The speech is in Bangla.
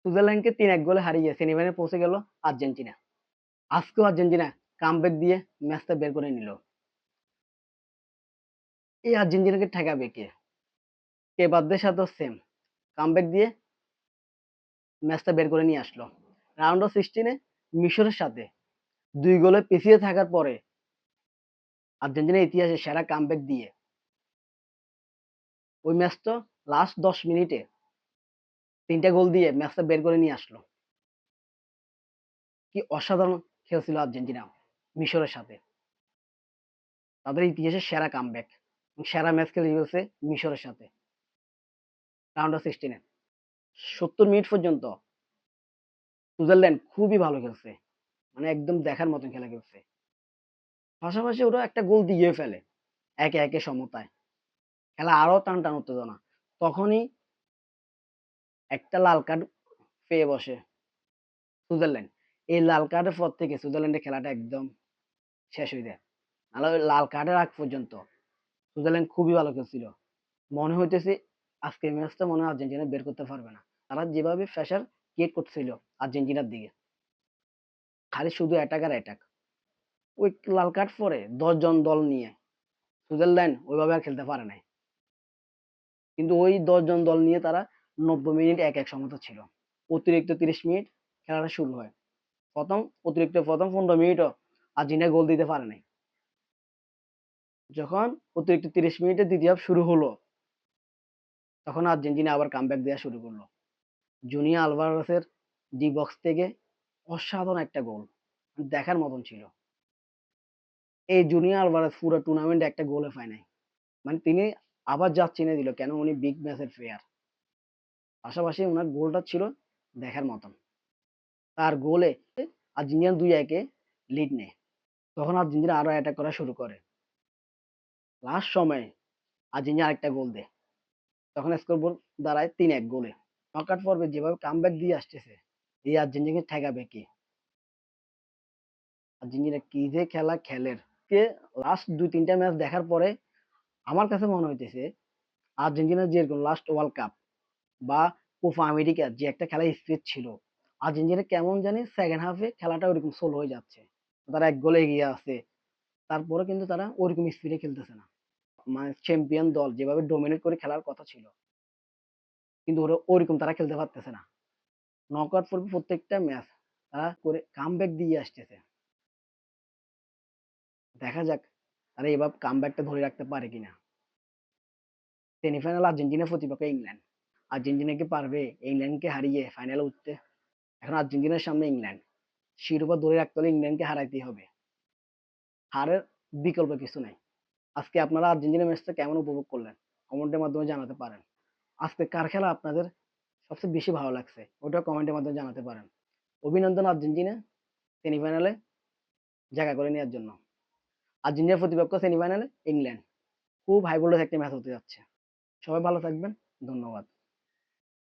সুইজারল্যান্ডকে ৩-১ গোলে হারিয়ে সেমিফাইনালে পৌঁছে গেল আর্জেন্টিনা। আজকেও আর্জেন্টিনা কামব্যাক দিয়ে ম্যাচটা বের করে নিল। এই আর্জেন্টিনাকে ঠেকাবে কে? কেবারদের সাথেও সেম কামব্যাক দিয়ে ম্যাচটা বের করে নিয়ে আসলো। রাউন্ড অফ 16 মিশরের সাথে ২ গোলে পিছিয়ে থাকার পরে আর্জেন্টিনার ইতিহাসে সেরা কামব্যাক দিয়ে ওই ম্যাচটা লাস্ট ১০ মিনিটে ৩টা গোল দিয়ে ম্যাচটা বের করে নিয়ে আসলো। কি অসাধারণ খেলছিল আর্জেন্টিনা মিশরের সাথে। তাদের ইতিহাসের সেরা কামব্যাক সেরা ম্যাচ খেলে ফেলছে মিশরের সাথে রাউন্ড অফ 16 70 মিনিট পর্যন্ত সুইজারল্যান্ড খুবই ভালো খেলছে, মানে একদম দেখার মতন খেলা খেলছে। পাশাপাশি ওরা একটা গোল দিয়ে ফেলে ১-১ সমতায়। খেলা আরো টান টান উত্তেজনা। তখনই একটা লাল কার্ড পেয়ে বসে সুইজারল্যান্ড। এই লাল কার্ডের পর থেকে সুইজারল্যান্ডের খেলাটা একদম শেষ হয়ে যায়। নাহলে ওই লাল কার্ডের আগ পর্যন্ত সুইজারল্যান্ড খুবই ভালো খেলছিল। মনে হইতেছে আজকের ম্যাচটা মনে হয় আর্জেন্টিনা বের করতে পারবে না। তারা যেভাবে প্রেসার ক্রিয়েট করছিল আর্জেন্টিনার দিকে, খালি শুধু অ্যাটাক আর অ্যাটাক। ওই লাল কার্ড পরে ১০ জন দল নিয়ে সুইজারল্যান্ড ওইভাবে আর খেলতে পারে নাই। কিন্তু ওই ১০ জন দল নিয়ে তারা ৯০ মিনিট ১-১ সমতা ছিল। অতিরিক্ত ৩০ মিনিট খেলাটা শুরু হয়। প্রথম ১৫ মিনিটও আর্জেন্টিনা গোল দিতে পারে নাই। যখন অতিরিক্ত ৩০ মিনিটে দ্বিতীয় হাফ শুরু হলো, তখন আর্জেন্টিনা আবার কামব্যাক দেয়া শুরু করলো। জুনিয়র আলভারেজের ডি বক্স থেকে অসাধারণ একটা গোল, দেখার মতন ছিল। এই জুনিয়র আলভারেজ পুরো টুর্নামেন্টে একটা গোলও পায় নাই। মানে তিনি আবার জাত চিনে দিল কেন উনি বিগ ম্যাচের প্লেয়ার। পাশাপাশি উনার গোলটা ছিল দেখার মতন। তার গোলে আর্জেন্টিনা ২-১ লিড নেয়। তখন আর্জেন্টিনা আরো অ্যাটাক করা শুরু করে। লাস্ট সময়ে আর্জেন্টিনা আরেকটা গোল দেয়। তখন স্কোরবোর্ড দাঁড়ায় ৩-১ গোলে। নকআউট পর্বে যেভাবে কামব্যাক দিয়ে আসতেছে, এই আর্জেন্টিনাকে ঠেকাবে কে? আর্জেন্টিনা কি যে খেলা খেলের কে লাস্ট ২-৩টা ম্যাচ দেখার পরে আমার কাছে মনে হইতেছে আর্জেন্টিনার যেরকম লাস্ট ওয়ার্ল্ড কাপ বা কোপা আমেরিকা যে একটা খেলার স্পিরিট ছিল, আর্জেন্টিনা কেমন জানি সেকেন্ড হাফে খেলাটা ওরকম স্লো হয়ে যাচ্ছে। তারা ১ গোলে এগিয়ে আছে। তারপরে কিন্তু তারা ওরকম স্পিডে খেলতেছে না। মানে চ্যাম্পিয়ন দল যেভাবে ডমিনেট করে খেলার কথা ছিল, কিন্তু ওরা ওরকম তারা খেলতে পারতেছে না। নকআউট পর্বে প্রত্যেকটা ম্যাচ তারা করে কামব্যাক দিয়ে আসতেছে। দেখা যাক তারা এবার কামব্যাকটা ধরে রাখতে পারে কিনা। সেমিফাইনাল আর্জেন্টিনার প্রতিপক্ষ ইংল্যান্ড। আর্জেন্টিনা কি পারবে ইংল্যান্ডকে হারিয়ে ফাইনালে উঠতে? এখন আর্জেন্টিনার সামনে ইংল্যান্ড। শিরোপা ধরে রাখতে হলে ইংল্যান্ডকে হারাইতেই হবে। হারের বিকল্প কিছু নাই। আজকে আপনারা আর্জেন্টিনা ম্যাচটা কেমন উপভোগ করলেন? কমেন্টের মাধ্যমে জানাতে পারেন। আজকে কার খেলা আপনাদের সবচেয়ে বেশি ভালো লাগছে? ওটাও কমেন্টের মাধ্যমে জানাতে পারেন। অভিনন্দন আর্জেন্টিনা সেমিফাইনালে জায়গা করে নেওয়ার জন্য। আর্জেন্টিনার প্রতিপক্ষ সেমিফাইনালে ইংল্যান্ড। খুব হাই ভোল্টেজ একটা ম্যাচ হতে যাচ্ছে। সবাই ভালো থাকবেন। ধন্যবাদ।